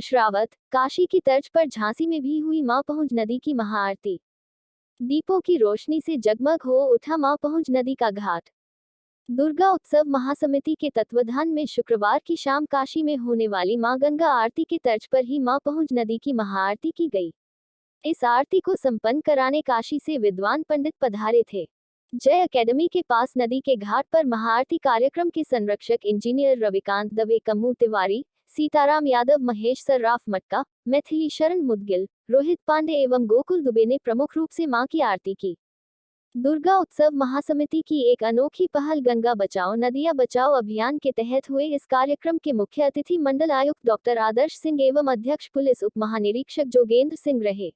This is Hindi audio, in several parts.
पीयूष रावत। काशी की तर्ज पर झांसी में भी हुई मां पहुंच नदी की महाआरती। दीपों की रोशनी से जगमग हो उठा मां पहुंच नदी का घाट। दुर्गा उत्सव महासमिति के तत्वाधान में शुक्रवार की शाम काशी में होने वाली मां गंगा आरती के तर्ज पर ही मां पहुंच नदी की महाआरती की गई। इस आरती को संपन्न कराने काशी से विद्वान पंडित पधारे थे। जय अकेडमी के पास नदी के घाट पर महाआरती कार्यक्रम के संरक्षक इंजीनियर रविकांत दवे, कम्मू तिवारी, सीताराम यादव, महेश सर्राफ मटका, मैथिली शरण मुदगिल, रोहित पांडे एवं गोकुल दुबे ने प्रमुख रूप से मां की आरती की। दुर्गा उत्सव महासमिति की एक अनोखी पहल गंगा बचाओ नदियां बचाओ अभियान के तहत हुए इस कार्यक्रम के मुख्य अतिथि मंडल आयुक्त डॉक्टर आदर्श सिंह एवं अध्यक्ष पुलिस उप महानिरीक्षक जोगेंद्र सिंह रहे।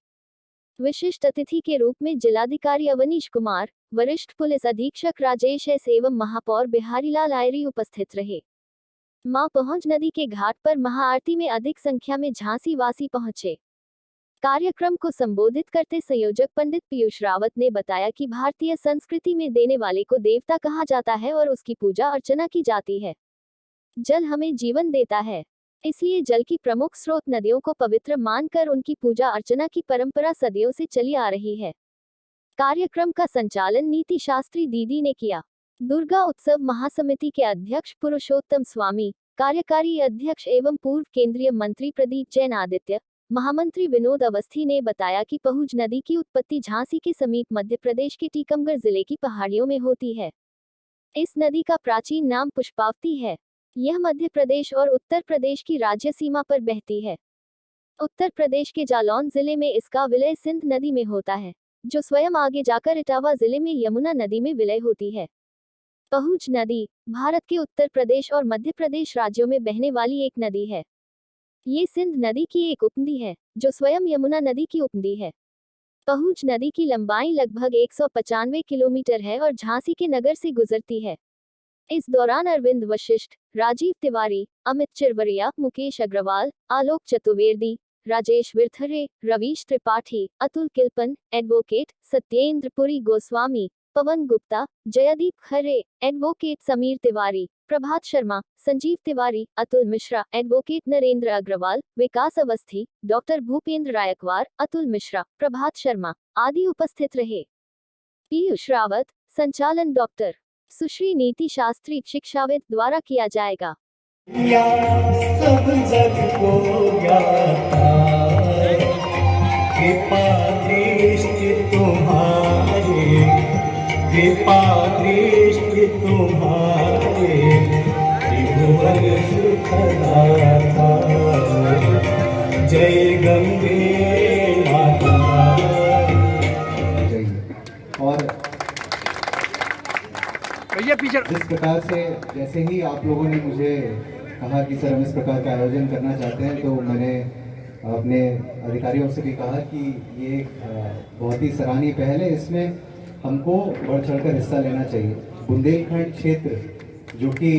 विशिष्ट अतिथि के रूप में जिलाधिकारी अवनीश कुमार, वरिष्ठ पुलिस अधीक्षक राजेश एस एवं महापौर बिहारीलाल आयरी उपस्थित रहे। मां पहुंच नदी के घाट पर महाआरती में अधिक संख्या में झांसी वासी पहुंचे। कार्यक्रम को संबोधित करते संयोजक पंडित पीयूष रावत ने बताया कि भारतीय संस्कृति में देने वाले को देवता कहा जाता है और उसकी पूजा अर्चना की जाती है। जल हमें जीवन देता है, इसलिए जल की प्रमुख स्रोत नदियों को पवित्र मानकर उनकी पूजा अर्चना की परंपरा सदियों से चली आ रही है। कार्यक्रम का संचालन नीति शास्त्री दीदी ने किया। दुर्गा उत्सव महासमिति के अध्यक्ष पुरुषोत्तम स्वामी, कार्यकारी अध्यक्ष एवं पूर्व केंद्रीय मंत्री प्रदीप जैन आदित्य, महामंत्री विनोद अवस्थी ने बताया कि पहुंच नदी की उत्पत्ति झांसी के समीप मध्य प्रदेश के टीकमगढ़ जिले की पहाड़ियों में होती है। इस नदी का प्राचीन नाम पुष्पावती है। यह मध्य प्रदेश और उत्तर प्रदेश की राज्य सीमा पर बहती है। उत्तर प्रदेश के जालौन जिले में इसका विलय सिंध नदी में होता है, जो स्वयं आगे जाकर इटावा जिले में यमुना नदी में विलय होती है। पहुंच नदी भारत के उत्तर प्रदेश और मध्य प्रदेश राज्यों में बहने वाली एक नदी है। ये सिंध नदी की एक उपनदी है, जो स्वयं यमुना नदी की उपनदी है। पहुंच नदी की लंबाई लगभग 195 किलोमीटर है और झांसी के नगर से गुजरती है। इस दौरान अरविंद वशिष्ठ, राजीव तिवारी, अमित चिरवरिया, मुकेश अग्रवाल, आलोक चतुर्वेदी, राजेश विरथरे, रवीश त्रिपाठी, अतुल किलपन, एडवोकेट सत्येंद्र पुरी गोस्वामी, पवन गुप्ता, जयदीप खरे, एडवोकेट समीर तिवारी, प्रभात शर्मा, संजीव तिवारी, अतुल मिश्रा, एडवोकेट नरेंद्र अग्रवाल, विकास अवस्थी, डॉक्टर भूपेंद्र रायकवार, अतुल मिश्रा, प्रभात शर्मा आदि उपस्थित रहे। पीयूष रावत, संचालन डॉक्टर सुश्री नीति शास्त्री शिक्षाविद द्वारा किया जाएगा। सब जग को कृपा दृष्टि तुम्हारे, कृपा दृष्टि तुम्हारे, त्रिभुवन सुखदाता, जय गंगे माता। और जिस प्रकार से जैसे ही आप लोगों ने मुझे कहा कि सर हम इस प्रकार का आयोजन करना चाहते हैं, तो मैंने अपने अधिकारियों से भी कहा कि ये बहुत ही सराहनीय पहल है। इसमें हमको बढ़ चढ़कर हिस्सा लेना चाहिए। बुंदेलखंड क्षेत्र जो कि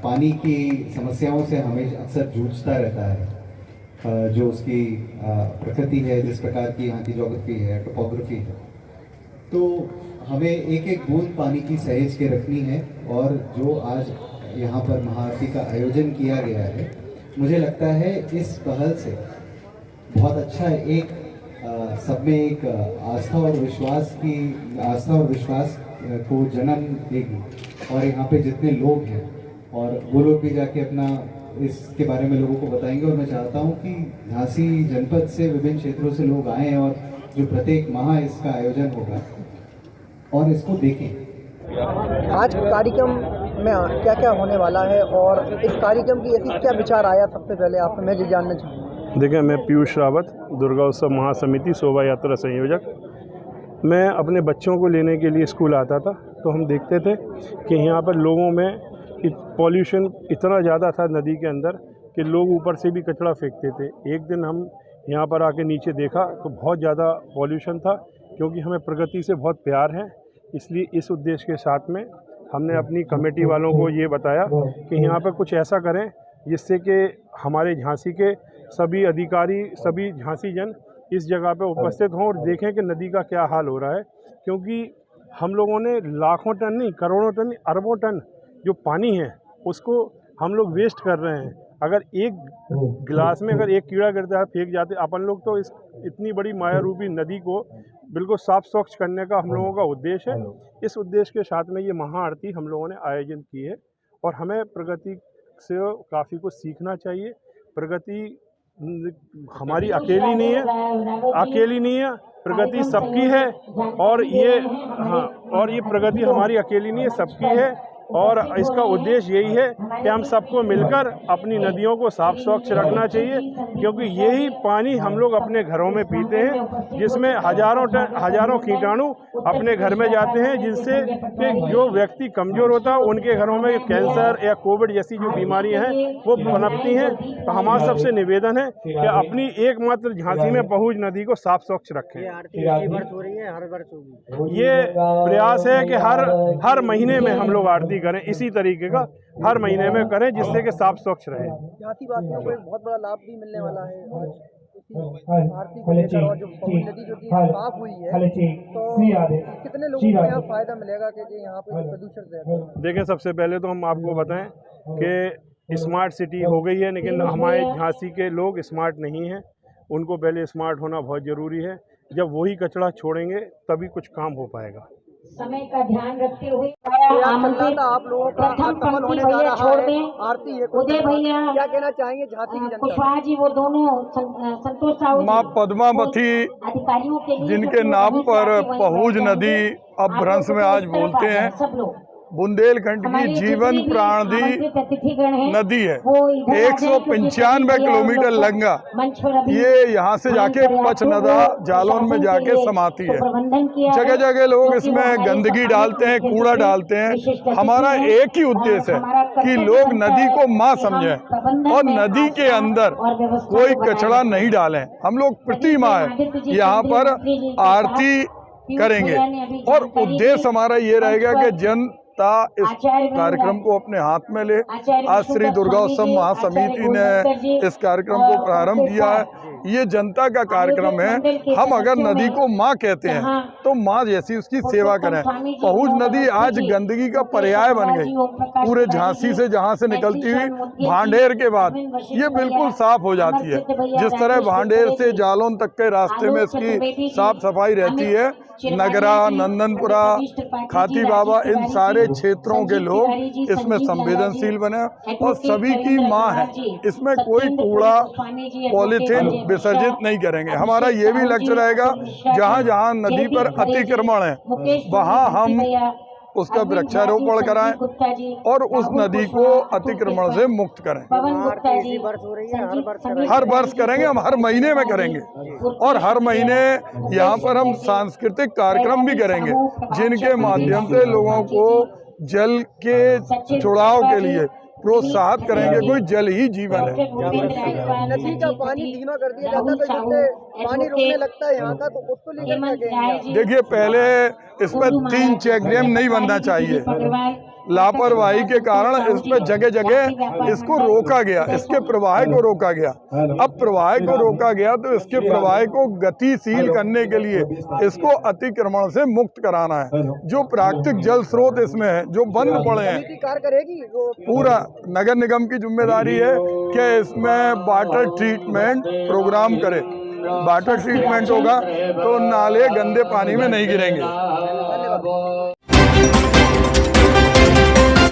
पानी की समस्याओं से हमेशा अक्सर जूझता रहता है, जो उसकी प्रकृति है, जिस प्रकार की यहाँ की ज्योग्राफी है, टोपोग्राफी है, तो हमें एक एक बूंद पानी की सहेज के रखनी है। और जो आज यहाँ पर महाआरती का आयोजन किया गया है, मुझे लगता है इस पहल से बहुत अच्छा एक सब में एक आस्था और विश्वास को जन्म देगी। और यहाँ पे जितने लोग हैं और वो लोग भी जाके अपना इसके बारे में लोगों को बताएंगे। और मैं चाहता हूँ कि झांसी जनपद से विभिन्न क्षेत्रों से लोग आएँ और जो प्रत्येक माह इसका आयोजन होगा और इसको देखें। आज कार्यक्रम में क्या क्या होने वाला है और इस कार्यक्रम की ऐसी क्या विचार आया, सबसे पहले आप मैं ये जानना चाहूँगा। देखिए, मैं पीयूष रावत, दुर्गा उत्सव महासमिति शोभा यात्रा संयोजक। मैं अपने बच्चों को लेने के लिए स्कूल आता था, तो हम देखते थे कि यहाँ पर लोगों में पॉल्यूशन इतना ज़्यादा था नदी के अंदर कि लोग ऊपर से भी कचरा फेंकते थे। एक दिन हम यहाँ पर आके नीचे देखा तो बहुत ज़्यादा पॉल्यूशन था, क्योंकि हमें प्रकृति से बहुत प्यार है। इसलिए इस उद्देश्य के साथ में हमने अपनी कमेटी वालों को ये बताया कि यहाँ पर कुछ ऐसा करें जिससे कि हमारे झांसी के सभी अधिकारी, सभी झांसी जन इस जगह पर उपस्थित हों और देखें कि नदी का क्या हाल हो रहा है। क्योंकि हम लोगों ने लाखों टन नहीं, करोड़ों टन, अरबों टन जो पानी है उसको हम लोग वेस्ट कर रहे हैं। अगर एक गिलास में अगर एक कीड़ा गिरता है फेंक जाते, अपन लोग तो इस इतनी बड़ी माया रूपी नदी को बिल्कुल साफ स्वच्छ करने का हम लोगों का उद्देश्य है। इस उद्देश्य के साथ में ये महाआरती हम लोगों ने आयोजन की है और हमें प्रगति से काफ़ी कुछ सीखना चाहिए। प्रगति हमारी अकेली नहीं है, प्रगति सबकी है और ये प्रगति हमारी अकेली नहीं है, सबकी है। और इसका उद्देश्य यही है कि हम सबको मिलकर अपनी नदियों को साफ स्वच्छ रखना चाहिए, क्योंकि यही पानी हम लोग अपने घरों में पीते हैं, जिसमें हजारों कीटाणु अपने घर में जाते हैं, जिससे कि जो व्यक्ति कमज़ोर होता है उनके घरों में कैंसर या कोविड जैसी जो बीमारियां हैं वो पनपती हैं। तो हमारा सबसे निवेदन है कि अपनी एकमात्र झांसी में पहुँच नदी को साफ स्वच्छ रखें। ये प्रयास है कि हर महीने में हम लोग आरती करें, इसी तरीके का हर महीने में करें, जिससे कि साफ स्वच्छ रहे। झांसी वासियों को एक बहुत बड़ा लाभ भी मिलने वाला है आरती को लेकर, और जो नदी जो साफ हुई है तो कितने लोगों को यहाँ फायदा मिलेगा कि यहाँ पे प्रदूषण से? देखें, सबसे पहले तो हम आपको बताएं कि स्मार्ट सिटी हो गई है, लेकिन हमारे झांसी के लोग स्मार्ट नहीं हैं। उनको पहले स्मार्ट होना बहुत ज़रूरी है। जब वही कचरा छोड़ेंगे तभी कुछ काम हो पाएगा। समय का ध्यान रखते हुए आप लोगों का सफल होने जा रहा है आरती है, उदय भैया, क्या कहना चाहेंगे झांसी की जनता? कुशवाहा जी, वो दोनों संतोष साहू माँ पद्मावती अधिकारियों के लिए जिनके नाम पर पहुज नदी अब भ्रंश में आज बोलते हैं, सब लोग बुंदेलखंड की जीवन प्राणी नदी है। 195 किलोमीटर लंबा ये यहाँ से जाके पचनदा जालौन में जाके समाती है। जगह जगह लोग इसमें गंदगी डालते हैं, कूड़ा डालते हैं। हमारा एक ही उद्देश्य है कि लोग नदी को माँ समझें और नदी के अंदर कोई कचरा नहीं डालें। हम लोग प्रति माह यहाँ पर आरती करेंगे और उद्देश्य हमारा ये रहेगा कि जनता इस कार्यक्रम को अपने हाथ में ले। आज श्री दुर्गा उत्सव महासमिति ने इस कार्यक्रम को प्रारंभ किया है। ये जनता का कार्यक्रम है। हम अगर नदी को माँ कहते हैं तो माँ जैसी उसकी सेवा करें। पहुज नदी आज गंदगी का पर्याय बन गई। पूरे झांसी से जहाँ से निकलती हुई भांडेर के बाद ये बिल्कुल साफ हो जाती है। जिस तरह भांडेर से जालौन तक के रास्ते में इसकी साफ सफाई रहती है, नगरा, नंदनपुरा, खाती बाबा, इन सारे क्षेत्रों के लोग इसमें संवेदनशील बने और सभी की माँ है। इसमें कोई कूड़ा पॉलीथीन विसर्जित नहीं करेंगे। हमारा ये भी लक्ष्य रहेगा जहाँ जहाँ नदी पर अतिक्रमण है वहाँ हम उसका वृक्षारोपण कराएं और उस नदी को अतिक्रमण से मुक्त करें। हर वर्ष करेंगे, हम हर महीने में करेंगे और हर महीने यहाँ पर हम सांस्कृतिक कार्यक्रम भी करेंगे, जिनके माध्यम से लोगों को जल के जुड़ाव के लिए प्रोत्साहित करेंगे। कोई जल ही जीवन है। नदी का पानी धीमा कर दिया जाता है तो जिससे पानी रुकने लगता है यहाँ का, तो उसको लेकर देखिए, पहले इस पर 3 चेक डैम नहीं बनना चाहिए। लापरवाही के कारण इस पर जगह जगह इसको रोका गया, इसके प्रवाह को रोका गया। अब प्रवाह को रोका गया तो इसके प्रवाह को गतिशील करने के लिए इसको अतिक्रमण से मुक्त कराना है। जो प्राकृतिक जल स्रोत इसमें है जो बंद पड़े हैं, पूरा नगर निगम की जिम्मेदारी है कि इसमें वाटर ट्रीटमेंट प्रोग्राम करे। वाटर ट्रीटमेंट होगा तो नाले गंदे पानी में नहीं गिरेंगे।